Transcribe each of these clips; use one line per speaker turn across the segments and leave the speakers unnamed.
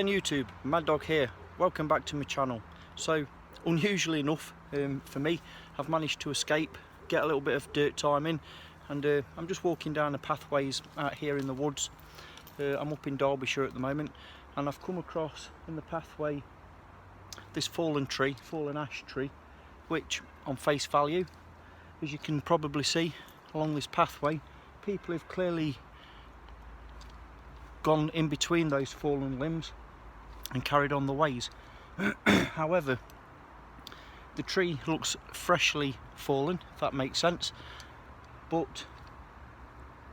again YouTube, Mad Dog here. Welcome back to my channel. So unusually enough for me, I've managed to escape, get a little bit of dirt time in, and I'm just walking down the pathways out here in the woods. I'm up in Derbyshire at the moment, and I've come across in the pathway this fallen ash tree, which on face value, as you can probably see along this pathway, people have clearly gone in between those fallen limbs and carried on the ways. However, the tree looks freshly fallen, if that makes sense, but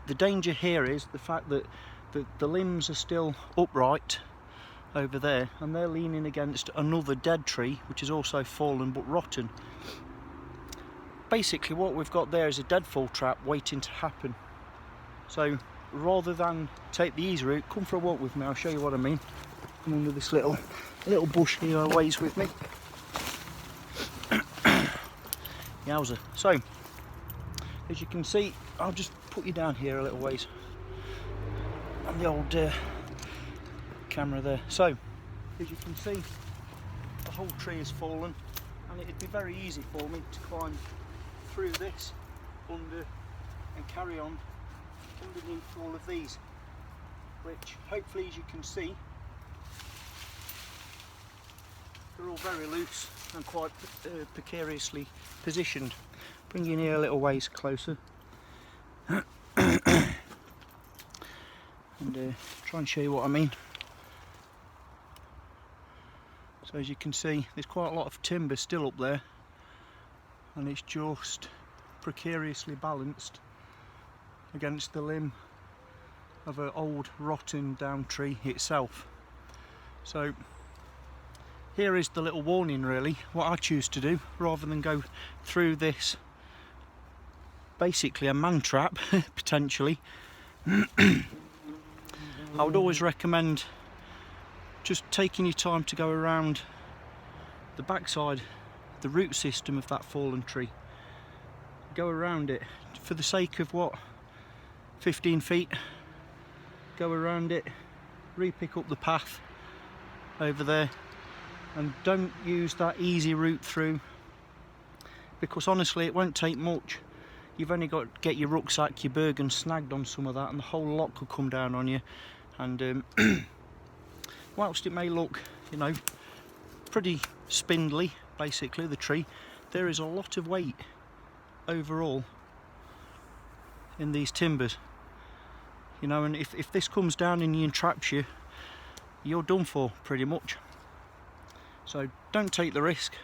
the danger here is the fact that the limbs are still upright over there, and they're leaning against another dead tree which is also fallen but rotten. Basically what we've got there is a deadfall trap waiting to happen. So rather than take the easy route, come for a walk with me, I'll show you what I mean. Come under this little bush here, ways with me. Yowza. So as you can see, I'll just put you down here a little ways on the old camera there. So as you can see, the whole tree has fallen, and it'd be very easy for me to climb through this under and carry on underneath all of these, which hopefully, as you can see, they're all very loose and quite precariously positioned. Bring you in here a little ways closer and try and show you what I mean. So as you can see, there's quite a lot of timber still up there, and it's just precariously balanced against the limb of an old rotten down tree itself. So here is the little warning, really, what I choose to do, rather than go through this basically a man trap potentially. I would always recommend just taking your time to go around the backside, the root system of that fallen tree. Go around it for the sake of what, 15 feet, go around it, re-pick up the path over there, and don't use that easy route through, because honestly it won't take much. You've only got to get your rucksack, your Bergen snagged on some of that, and the whole lot could come down on you. And whilst it may look, you know, pretty spindly, basically, the tree, there is a lot of weight overall in these timbers, you know, and if this comes down and entraps you, you're done for pretty much. So don't take the risk,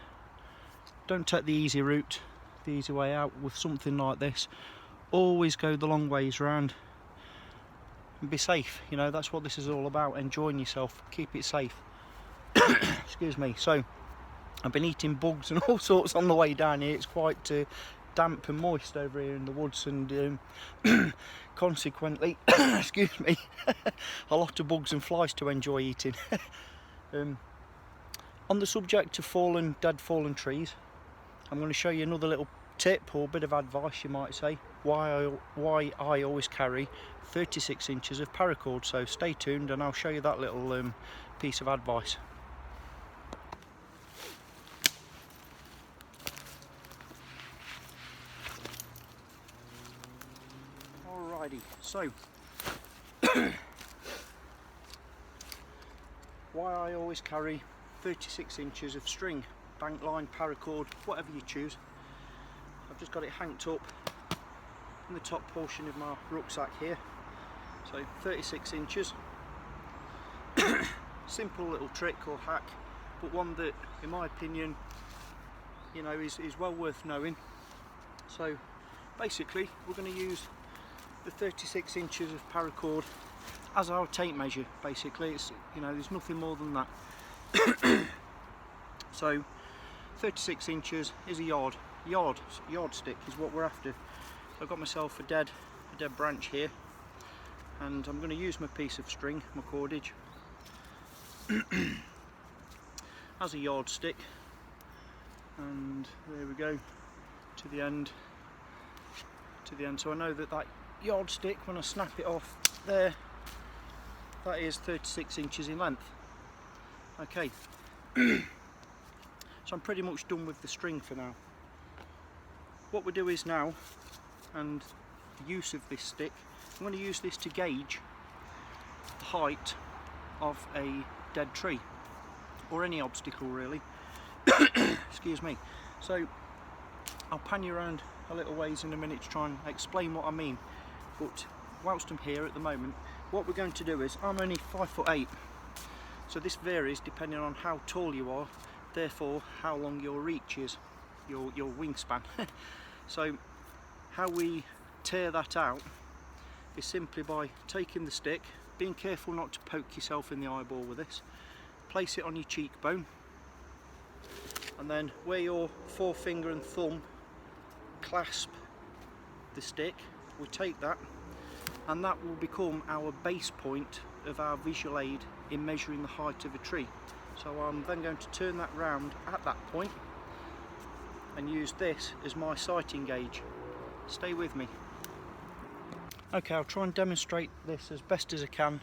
don't take the easy route, the easy way out with something like this. Always go the long ways round and be safe. You know, that's what this is all about, enjoying yourself, keep it safe. Excuse me. So I've been eating bugs and all sorts on the way down here. It's quite damp and moist over here in the woods, and consequently excuse me, a lot of bugs and flies to enjoy eating. On the subject of dead fallen trees, I'm going to show you another little tip, or bit of advice you might say, why I always carry 36 inches of paracord. So stay tuned and I'll show you that little piece of advice. Alrighty, so why I always carry 36 inches of string, bank line, paracord, whatever you choose. I've just got it hanked up in the top portion of my rucksack here. So 36 inches. Simple little trick or hack, but one that, in my opinion, you know, is well worth knowing. So basically we're going to use the 36 inches of paracord as our tape measure. Basically, it's, you know, there's nothing more than that. So 36 inches is a yardstick is what we're after. So I've got myself a dead branch here, and I'm going to use my piece of string, my cordage, as a yardstick, and there we go, to the end. So I know that yardstick, when I snap it off there, that is 36 inches in length. Okay, so I'm pretty much done with the string for now. What we do is now, and the use of this stick, I'm going to use this to gauge the height of a dead tree, or any obstacle really. Excuse me. So I'll pan you around a little ways in a minute to try and explain what I mean, but whilst I'm here at the moment, what we're going to do is, I'm only 5'8", so this varies depending on how tall you are, therefore how long your reach is, your wingspan. So how we tear that out is simply by taking the stick, being careful not to poke yourself in the eyeball with this, place it on your cheekbone, and then where your forefinger and thumb clasp the stick, we take that, and that will become our base point of our visual aid in measuring the height of a tree. So I'm then going to turn that round at that point and use this as my sighting gauge. Stay with me. Okay, I'll try and demonstrate this as best as I can.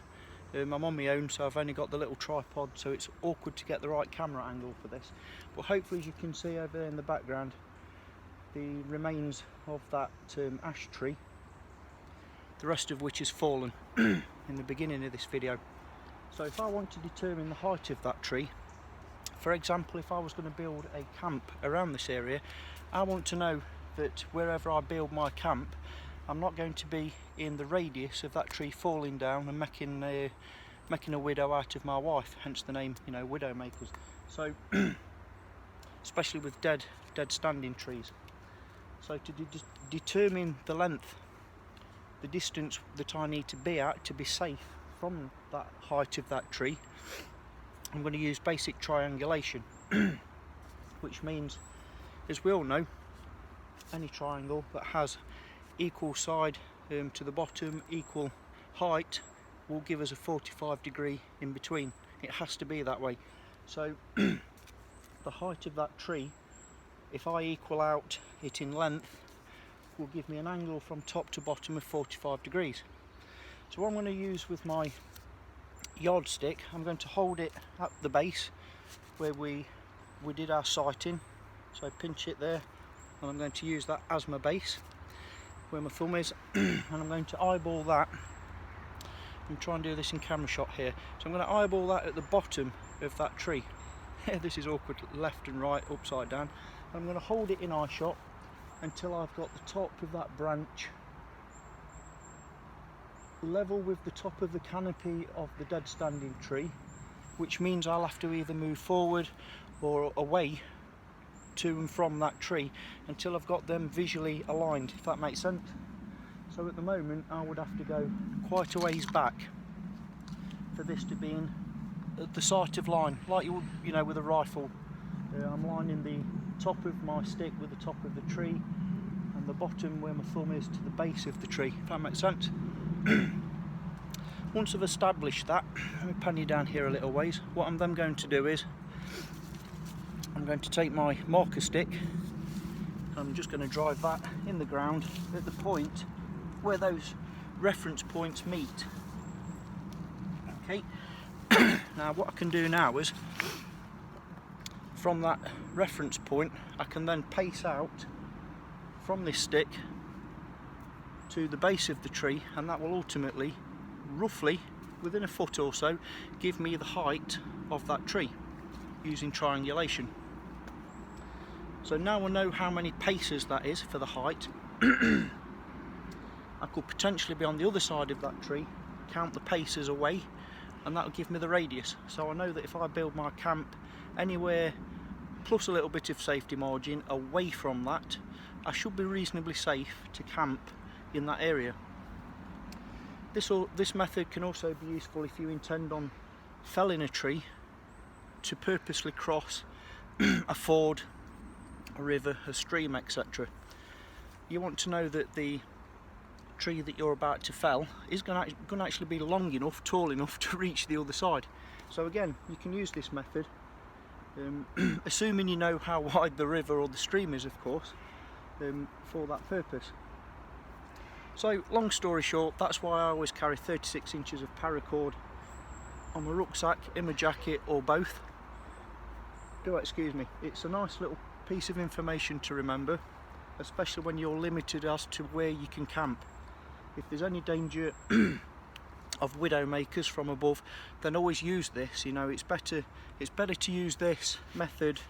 I'm on my own, so I've only got the little tripod, so it's awkward to get the right camera angle for this. But hopefully, as you can see over there in the background, the remains of that ash tree, the rest of which has fallen in the beginning of this video. So if I want to determine the height of that tree, for example, if I was going to build a camp around this area, I want to know that wherever I build my camp, I'm not going to be in the radius of that tree falling down and making a widow out of my wife, hence the name, you know, widow makers. So especially with dead standing trees. So to determine the length, the distance that I need to be at to be safe from that height of that tree, I'm going to use basic triangulation, which means, as we all know, any triangle that has equal side to the bottom, equal height, will give us a 45-degree in between. It has to be that way. So the height of that tree, if I equal out it in length, will give me an angle from top to bottom of 45 degrees. So what I'm going to use with my yardstick, I'm going to hold it at the base where we did our sighting. So I pinch it there, and I'm going to use that as my base where my thumb is, and I'm going to eyeball that. I'm trying to do this in camera shot here. So I'm going to eyeball that at the bottom of that tree. This is awkward, left and right, upside down. I'm going to hold it in eye shot until I've got the top of that branch level with the top of the canopy of the dead standing tree, which means I'll have to either move forward or away to and from that tree until I've got them visually aligned, if that makes sense. So at the moment I would have to go quite a ways back for this to be in at the sight of line, like you would, you know, with a rifle. I'm lining the top of my stick with the top of the tree, and the bottom where my thumb is to the base of the tree, if that makes sense. Once I've established that, let me pan you down here a little ways. What I'm then going to do is I'm going to take my marker stick, I'm just going to drive that in the ground at the point where those reference points meet. Okay. Now what I can do now is, from that reference point, I can then pace out from this stick to the base of the tree, and that will ultimately, roughly within a foot or so, give me the height of that tree using triangulation. So now I know how many paces that is for the height. I could potentially be on the other side of that tree, count the paces away, and that will give me the radius. So I know that if I build my camp anywhere plus a little bit of safety margin away from that, I should be reasonably safe to camp in that area. This method can also be useful if you intend on felling a tree to purposely cross a ford, a river, a stream, etc. You want to know that the tree that you're about to fell is going to actually be long enough, tall enough to reach the other side. So again, you can use this method, assuming you know how wide the river or the stream is, of course, for that purpose. So long story short, that's why I always carry 36 inches of paracord on my rucksack, in my jacket, or both. do excuse me, it's a nice little piece of information to remember, especially when you're limited as to where you can camp. If there's any danger of widowmakers from above, then always use this. You know, it's better to use this method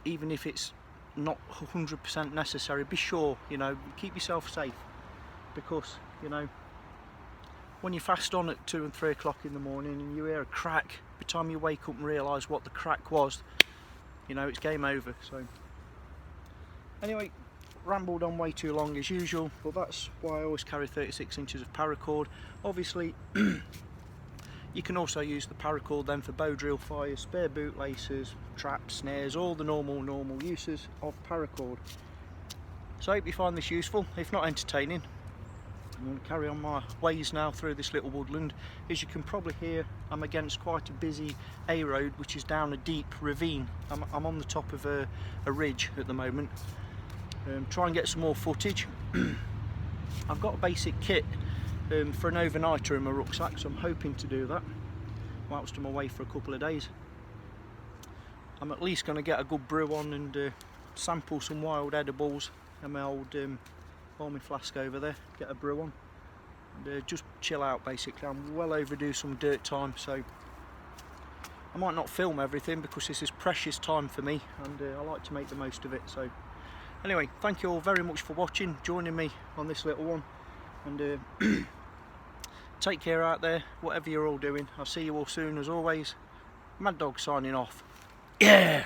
even if it's not 100% necessary. Be sure, you know, keep yourself safe, because, you know, when you're fast on at 2 and 3 o'clock in the morning and you hear a crack, by the time you wake up and realise what the crack was, you know, it's game over. So anyway, rambled on way too long as usual, but that's why I always carry 36 inches of paracord. Obviously you can also use the paracord then for bow drill fires, spare bootlaces, traps, snares, all the normal uses of paracord. So I hope you find this useful, if not entertaining. I'm going to carry on my ways now through this little woodland. As you can probably hear, I'm against quite a busy A road, which is down a deep ravine. I'm on the top of a ridge at the moment. Try and get some more footage. I've got a basic kit for an overnighter in my rucksack, so I'm hoping to do that whilst I'm away for a couple of days. I'm at least going to get a good brew on and sample some wild edibles in my old warming flask over there, get a brew on and just chill out basically. I'm well overdue some dirt time, so I might not film everything because this is precious time for me, and I like to make the most of it. So anyway, thank you all very much for watching, joining me on this little one, and take care out there, whatever you're all doing. I'll see you all soon as always. Mad Dog signing off. Yeah!